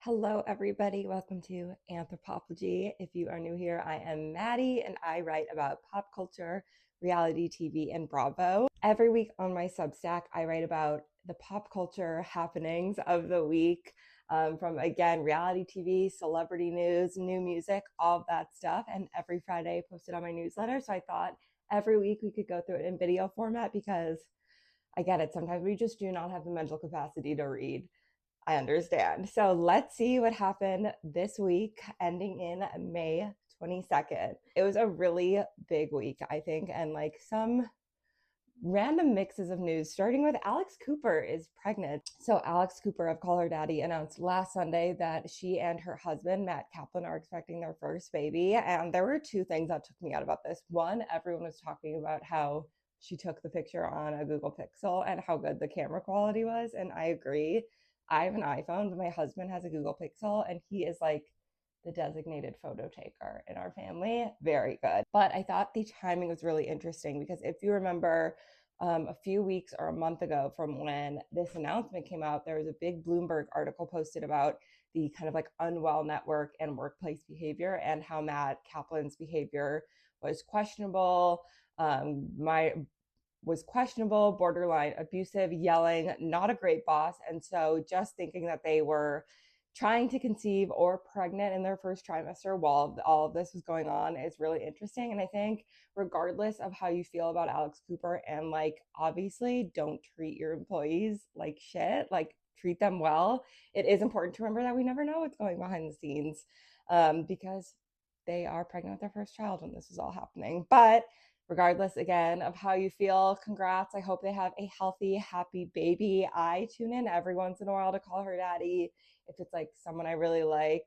Hello, everybody. Welcome to Anthropoplogy. If you are new here, I am Maddie and I write about pop culture, reality TV, and Bravo. Every week on my Substack, I write about the pop culture happenings of the week from, again, reality TV, celebrity news, new music, all of that stuff. And every Friday, I post it on my newsletter. So I thought every week we could go through it in video format because I get it. Sometimes we just do not have the mental capacity to read. I understand. So let's see what happened this week, ending in May 22nd. It was a really big week, I think, and like some random mixes of news, starting with Alex Cooper is pregnant. So Alex Cooper of Call Her Daddy announced last Sunday that she and her husband, Matt Kaplan, are expecting their first baby. And there were two things that took me out about this. One, everyone was talking about how she took the picture on a Google Pixel and how good the camera quality was. And I agree. I have an iPhone, but my husband has a Google Pixel, and he is like the designated photo taker in our family. Very good. But I thought the timing was really interesting because if you remember, a few weeks or a month ago from when this announcement came out, there was a big Bloomberg article posted about the kind of like unwell network and workplace behavior and how Matt Kaplan's behavior was questionable. Was questionable, borderline abusive, yelling, not a great boss. And so just thinking that they were trying to conceive or pregnant in their first trimester while all of this was going on is really interesting. And I think regardless of how you feel about Alex Cooper, and like obviously don't treat your employees like shit, like treat them well, it is important to remember that we never know what's going behind the scenes, because they are pregnant with their first child when this is all happening. But regardless, again, of how you feel, congrats. I hope they have a healthy, happy baby. I tune in every once in a while to Call Her Daddy if it's like someone I really like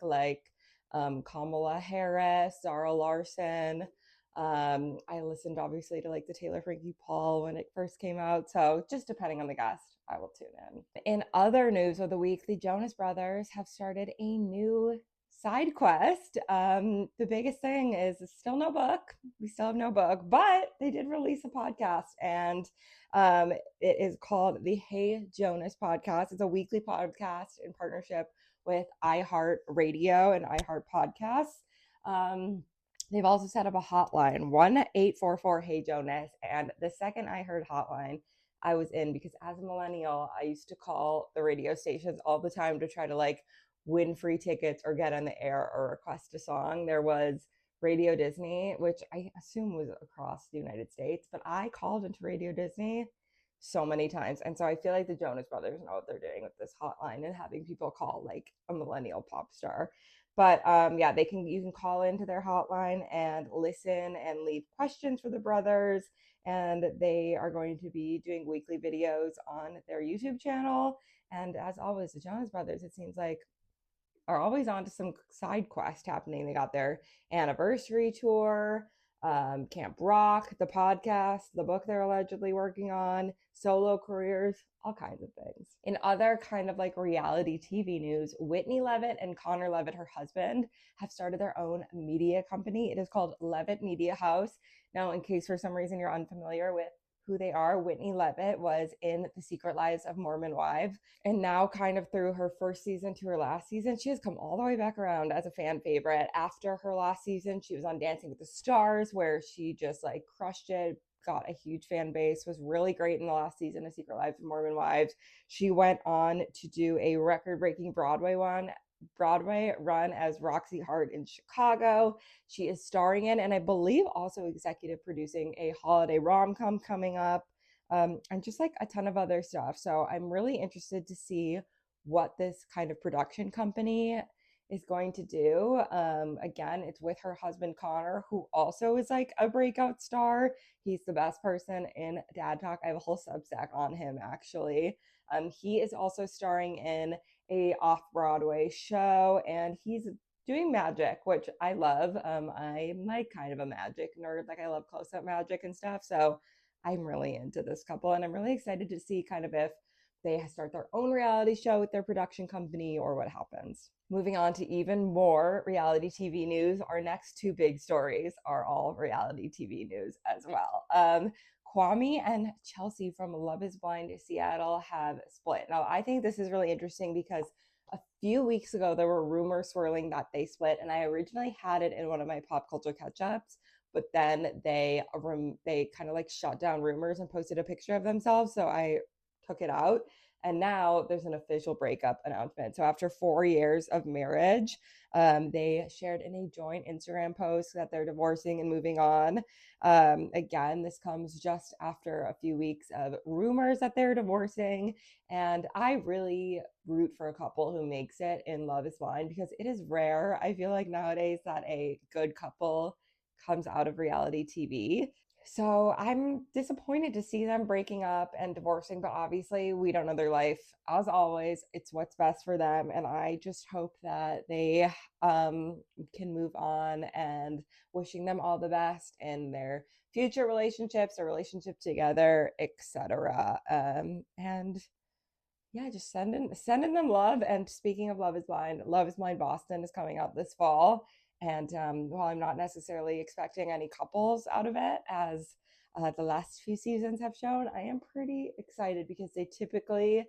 Kamala Harris, Zara Larson. I listened obviously to like the Taylor Frankie Paul when it first came out. So just depending on the guest, I will tune in. In other news of the week, the Jonas Brothers have started a new side quest. The biggest thing is still no book. We still have no book, but they did release a podcast, and it is called the Hey Jonas podcast. It's a weekly podcast in partnership with iHeart Radio and iHeart Podcasts. They've also set up a hotline, 1-844 Hey Jonas. And the second I heard hotline, I was in, because as a millennial, I used to call the radio stations all the time to try to like win free tickets or get on the air or request a song. There was Radio Disney, which I assume was across the United States, but I called into Radio Disney so many times. And so I feel like the Jonas Brothers know what they're doing with this hotline and having people call like a millennial pop star. But yeah, you can call into their hotline and listen and leave questions for the brothers. And they are going to be doing weekly videos on their YouTube channel. And as always, the Jonas Brothers, it seems like, are always on to some side quest happening. They got their anniversary tour, Camp Rock, the podcast, the book they're allegedly working on, solo careers, all kinds of things. In other kind of like reality TV news, Whitney Levitt and Connor Levitt, her husband, have started their own media company. It is called Levitt Media House. Now, in case for some reason you're unfamiliar with who they are, Whitney Levitt was in The Secret Lives of Mormon Wives. And now, kind of through her first season to her last season, she has come all the way back around as a fan favorite. After her last season, she was on Dancing with the Stars, where she just like crushed it, got a huge fan base, was really great in the last season of Secret Lives of Mormon Wives. She went on to do a record-breaking Broadway run as Roxy Hart in Chicago. She is starring in, and I believe also executive producing, a holiday rom-com coming up, and just like a ton of other stuff. So I'm really interested to see what this kind of production company is going to do. Again, it's with her husband Connor, who also is like a breakout star. He's the best person in Dad Talk. I have a whole Substack on him, actually. He is also starring in a off-Broadway show, and he's doing magic, which I love. I'm like kind of a magic nerd. Like I love close-up magic and stuff. So I'm really into this couple, and I'm really excited to see kind of if they start their own reality show with their production company or what happens. Moving on to even more reality TV news, our next two big stories are all reality TV news as well. Kwame and Chelsea from Love is Blind Seattle have split. Now, I think this is really interesting because A few weeks ago, there were rumors swirling that they split, and I originally had it in one of my pop culture catch-ups, but then they kind of like shut down rumors and posted a picture of themselves, so I took it out. And now there's an official breakup announcement. So after 4 years of marriage, they shared in a joint Instagram post that they're divorcing and moving on. Again, this comes just after a few weeks of rumors that they're divorcing. And I really root for a couple who makes it in Love is Blind because it is rare. I feel like nowadays that a good couple comes out of reality TV. So I'm disappointed to see them breaking up and divorcing, but obviously we don't know their life. As always, it's what's best for them. And I just hope that they can move on, and wishing them all the best in their future relationships, or relationship together, etc. And yeah, just sending them love. And speaking of Love is Blind Boston is coming out this fall. And while I'm not necessarily expecting any couples out of it, as the last few seasons have shown, I am pretty excited because they typically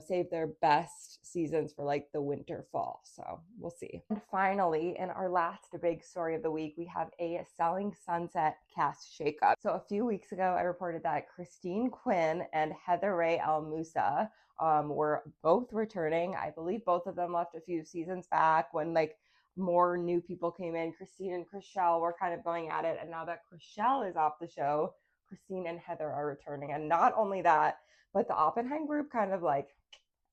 save their best seasons for like the winter fall. So we'll see. And finally, in our last big story of the week, we have a Selling Sunset cast shakeup. So a few weeks ago, I reported that Christine Quinn and Heather Ray Al Musa were both returning. I believe both of them left a few seasons back when like more new people came in. Christine and Chrishell were kind of going at it. And now that Chrishell is off the show, Christine and Heather are returning. And not only that, but the Oppenheim group kind of like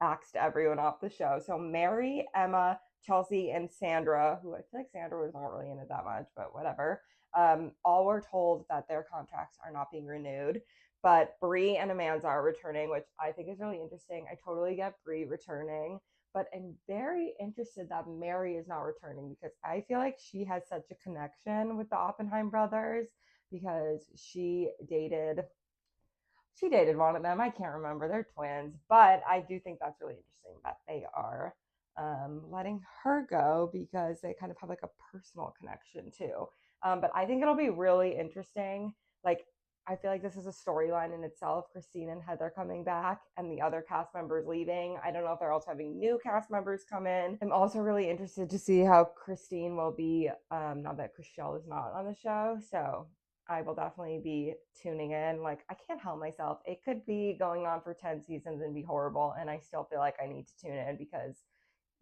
axed everyone off the show. So Mary, Emma, Chelsea, and Sandra, who I feel like Sandra was not really in it that much, but whatever, all were told that their contracts are not being renewed. But Bree and Amanda are returning, which I think is really interesting. I totally get Bree returning, but I'm very interested that Mary is not returning because I feel like she has such a connection with the Oppenheim brothers because she dated one of them. I can't remember. They're twins, but I do think that's really interesting that they are letting her go because they kind of have like a personal connection too. But I think it'll be really interesting. Like, I feel like this is a storyline in itself. Christine and Heather coming back and the other cast members leaving. I don't know if they're also having new cast members come in. I'm also really interested to see how Christine will be now that Chrishell is not on the show. So I will definitely be tuning in. Like, I can't help myself. It could be going on for 10 seasons and be horrible, and I still feel like I need to tune in because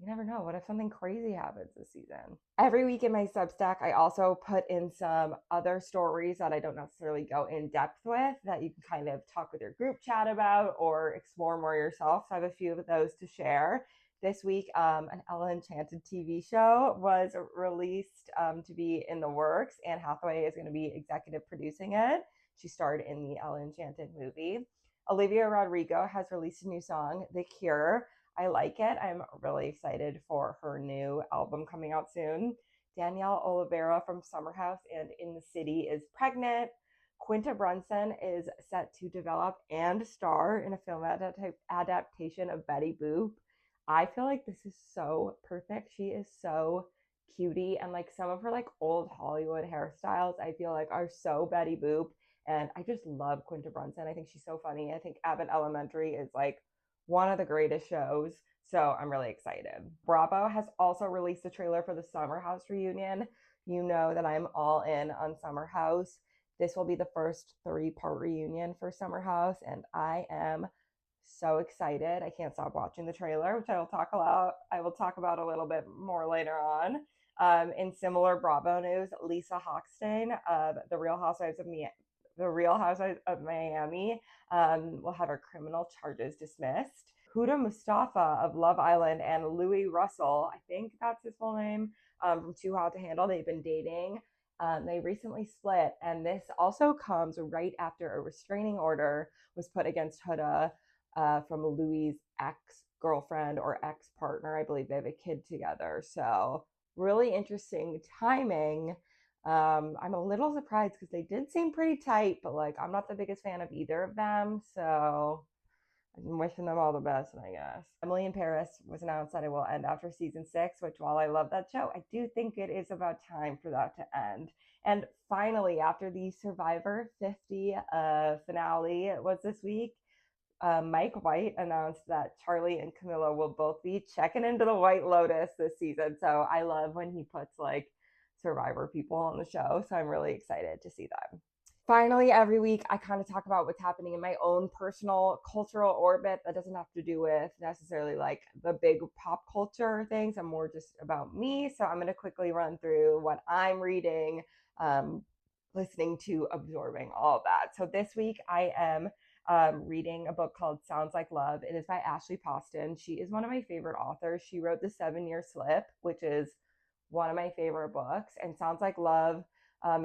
you never know. What if something crazy happens this season? Every week in my Substack, I also put in some other stories that I don't necessarily go in depth with that you can kind of talk with your group chat about or explore more yourself. So I have a few of those to share. This week, an Ella Enchanted TV show was released to be in the works. Anne Hathaway is going to be executive producing it. She starred in the Ella Enchanted movie. Olivia Rodrigo has released a new song, The Cure. I like it. I'm really excited for her new album coming out soon. Danielle Oliveira from Summer House and In the City is pregnant. Quinta Brunson is set to develop and star in a film adaptation of Betty Boop. I feel like this is so perfect. She is so cutie, and like some of her like old Hollywood hairstyles I feel like are so Betty Boop, and I just love Quinta Brunson. I think she's so funny. I think Abbott Elementary is like one of the greatest shows. So I'm really excited. Bravo has also released a trailer for the Summer House reunion. You know that I'm all in on Summer House. This will be the first 3-part reunion for Summer House, and I am so excited. I can't stop watching the trailer, which I will talk about a little bit more later on. In similar Bravo news, Lisa Hochstein of The Real Housewives of Miami will have her criminal charges dismissed. Huda Mustafa of Love Island and Louis Russell, I think that's his full name, from Too Hot to Handle, they've been dating. They recently split, and this also comes right after a restraining order was put against Huda from Louis' ex-girlfriend or ex-partner. I believe they have a kid together. So really interesting timing. I'm a little surprised because they did seem pretty tight, but like I'm not the biggest fan of either of them. So I'm wishing them all the best, I guess. Emily in Paris was announced that it will end after season 6, which while I love that show, I do think it is about time for that to end. And finally, after the Survivor 50 finale was this week, Mike White announced that Charlie and Camilla will both be checking into the White Lotus this season. So I love when he puts like Survivor people on the show. So I'm really excited to see them. Finally, every week I kind of talk about what's happening in my own personal cultural orbit that doesn't have to do with necessarily like the big pop culture things. I'm more just about me. So I'm going to quickly run through what I'm reading, um, listening to, absorbing all of that. So this week I am reading a book called Sounds Like Love. It is by Ashley Poston. She is one of my favorite authors. She wrote The 7 Year Slip, which is one of my favorite books. And Sounds Like Love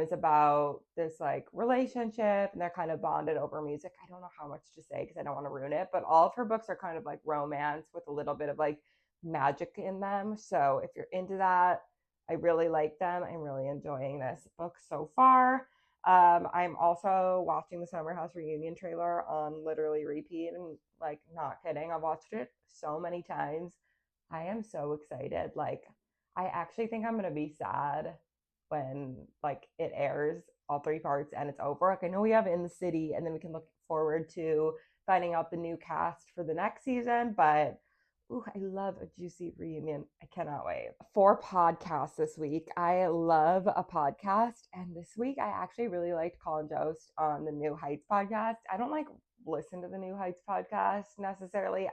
is about this like relationship and they're kind of bonded over music. I don't know how much to say because I don't want to ruin it, but all of her books are kind of like romance with a little bit of like magic in them. So if you're into that, I really like them. I'm really enjoying this book so far. I'm also watching the Summer House reunion trailer on literally repeat and like not kidding. I've watched it so many times. I am so excited. Like, I actually think I'm gonna be sad when like it airs all three parts and it's over. Like I know we have In the City and then we can look forward to finding out the new cast for the next season, but ooh, I love a juicy reunion. I cannot wait. For podcasts this week, I love a podcast. And this week, I actually really liked Colin Jost on the New Heights podcast. I don't like listen to the New Heights podcast necessarily.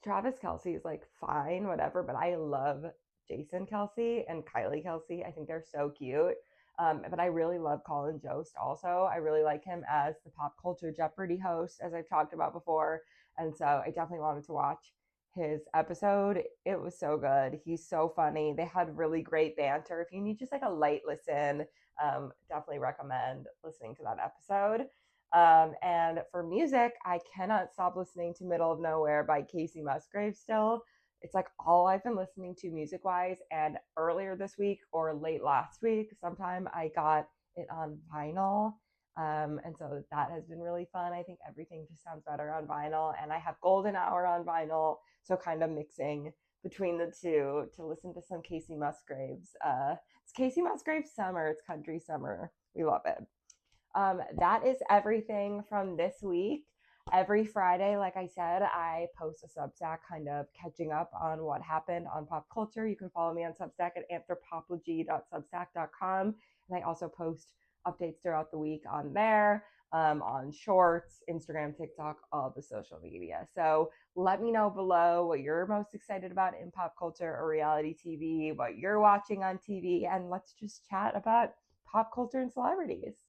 Travis Kelce is like fine, whatever, but I love Jason Kelce and Kylie Kelce. I think they're so cute. But I really love Colin Jost also. I really like him as the pop culture Jeopardy host, as I've talked about before. And so I definitely wanted to watch his episode. It was so good. He's so funny. They had really great banter. If you need just like a light listen, definitely recommend listening to that episode. And for music, I cannot stop listening to Middle of Nowhere by Casey Musgrave still. It's like all I've been listening to music wise. And earlier this week or late last week, sometime I got it on vinyl. And so that has been really fun. I think everything just sounds better on vinyl. And I have Golden Hour on vinyl. So kind of mixing between the two to listen to some Casey Musgraves. It's Casey Musgraves summer. It's country summer. We love it. That is everything from this week. Every Friday, like I said, I post a Substack kind of catching up on what happened on pop culture. You can follow me on Substack at anthropoplogy.substack.com. And I also post updates throughout the week on there, on Shorts, Instagram, TikTok, all the social media. So let me know below what you're most excited about in pop culture or reality TV, what you're watching on TV, and let's just chat about pop culture and celebrities.